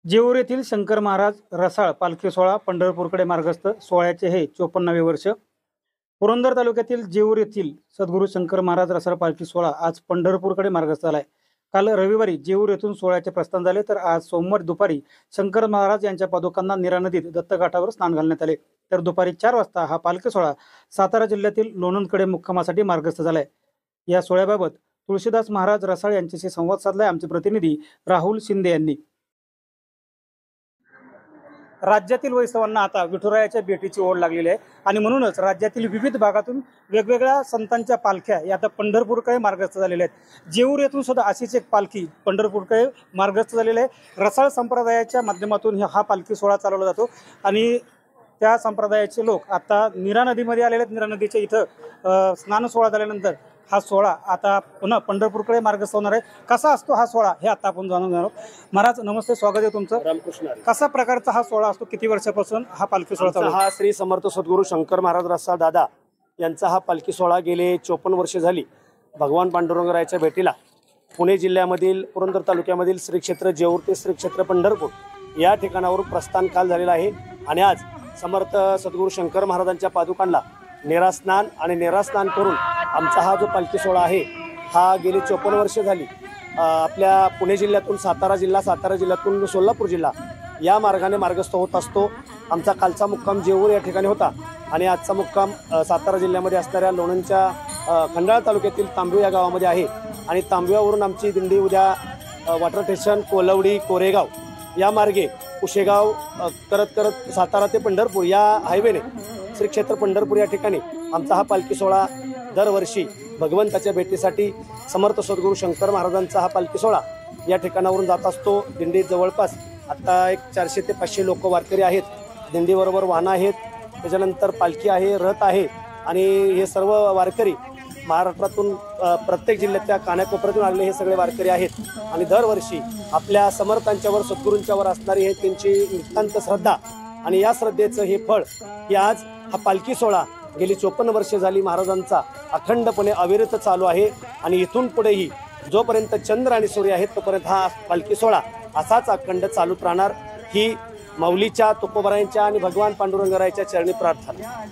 जेऊर येथील शंकर महाराज रसाळ पालखी सोहळा पंढरपूरकडे मार्गस्थ. सोहळ्याचे हे 54वे वर्ष. पुरंदर तालुक्यातील जेऊर येथील सद्गुरू शंकर महाराज रसाळ पालखी सोहळा आज पंढरपूरकडे मार्गस्थ झालाय. काल रविवारी जेऊर येथून सोहळ्याचे प्रस्थान झाले, तर आज सोमवार दुपारी शंकर महाराज यांच्या पादुकांना नीरा नदीत दत्तघाटावर स्नान घालण्यात आले. तर दुपारी 4 वाजता हा पालखी सोहळा सातारा जिल्ह्यातील लोणंदकडे मुक्कामासाठी मार्गस्थ झालाय. या सोहळ्याबाबत तुळशीदास महाराज रसाळ यांच्याशी संवाद साधलाय आमचे प्रतिनिधी राहुल शिंदे यांनी. राज्यातील वैष्णवांना आता विठुरायाच्या भेटीची ओढ लागलेली आहे आणि म्हणूनच राज्यातील विविध भागातून वेगवेगळ्या संतांच्या पालख्या या आता पंढरपूरकडे मार्गस्थ झालेल्या आहेत. जेऊर येथून सुद्धा अशीच एक पालखी पंढरपूरकडे मार्गस्थ झालेली आहे. रसाळ संप्रदायाच्या माध्यमातून हा पालखी सोहळा चालवला जातो आणि त्या संप्रदायाचे लोक आता नीरा नदीमध्ये आलेले आहेत. नीरा नदीच्या इथं स्नान सोहळा झाल्यानंतर हा सोहळा आता पुन्हा पंढरपूरकडे मार्गस्थ होणार आहे. कसा असतो हा सोहळा हे आता आपण जाणून घेणार आहोत. महाराज नमस्ते, स्वागत आहे तुमचं. रामकृष्ण. कसा प्रकारचा हा सोहळा असतो, किती वर्षापासून हा पालखी सोहळा चालू? हा श्री समर्थ सद्गुरू शंकर महाराज रसाळ दादा यांचा हा पालखी सोहळा गेले 54 वर्षे झाली भगवान पांडुरंगरायाच्या भेटीला पुणे जिल्ह्यामधील पुरंदर तालुक्यामधील श्री क्षेत्र जेऊर ते श्री क्षेत्र पंढरपूर या ठिकाणावर प्रस्थान काल झालेला आहे. आणि आज समर्थ सद्गुरू शंकर महाराजांच्या पादुकांना नेरास्नान आणि नेरास्नान करून आमचा हा जो पालखी सोहळा आहे हा गेली 54 वर्षे झाली आपल्या पुणे जिल्ह्यातून सातारा जिल्ह्यातून सोलापूर जिल्हा या मार्गाने मार्गस्थ होत असतो. आमचा कालचा मुक्काम जेऊर या ठिकाणी होता आणि आजचा मुक्काम सातारा जिल्ह्यामध्ये असणाऱ्या लोणंदच्या खंडाळा तालुक्यातील तांबवे या गावामध्ये आहे. आणि तांबव्यावरून आमची दिंडी उद्या वॉटर स्टेशन, कोलवडी, कोरेगाव या मार्गे कुशेगाव करत करत सातारा ते पंढरपूर या हायवेने श्री क्षेत्र पंढरपूर या ठिकाणी आमचा हा पालखी सोहळा दरवर्षी भगवंताच्या भेटीसाठी समर्थ सद्गुरू शंकर महाराजांचा हा पालखी सोहळा या ठिकाणावरून जात असतो. दिंडीत जवळपास आता एक 400 ते 500 लोक वारकरी आहेत. दिंडीबरोबर वाहनं आहेत, त्याच्यानंतर पालखी आहे, रथ आहे. आणि हे सर्व वारकरी महाराष्ट्रातून प्रत्येक जिल्ह्यातल्या कानाकोपऱ्यातून आलेले हे सगळे वारकरी आहेत. आणि दरवर्षी आपल्या समर्थांच्यावर सद्गुरूंच्यावर असणारी हे त्यांची नितांत श्रद्धा आणि या श्रद्धेचं हे फळ की आज हा पालखी सोहळा गेली 54 वर्षे झाली महाराजांचा अखंडपणे अविरत चालू आहे. आणि इथून पुढेही जोपर्यंत चंद्र आणि सूर्य आहेत तोपर्यंत हा पालखी सोहळा असाच अखंड चालूच राहणार ही माऊलीच्या, तुकोबरायांच्या आणि भगवान पांडुरंगरायाच्या चरणी प्रार्थना.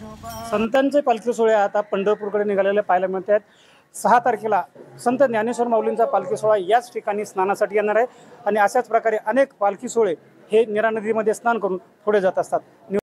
संतांचे पालखी सोहळे आता पंढरपूरकडे निघालेले पाहायला मिळत आहेत. 6 तारखेला संत ज्ञानेश्वर माऊलींचा पालखी सोहळा याच ठिकाणी स्नानासाठी येणार आहे आणि अशाच प्रकारे अनेक पालखी सोहळे हे नीरा नदीमध्ये स्नान करून पुढे जात असतात.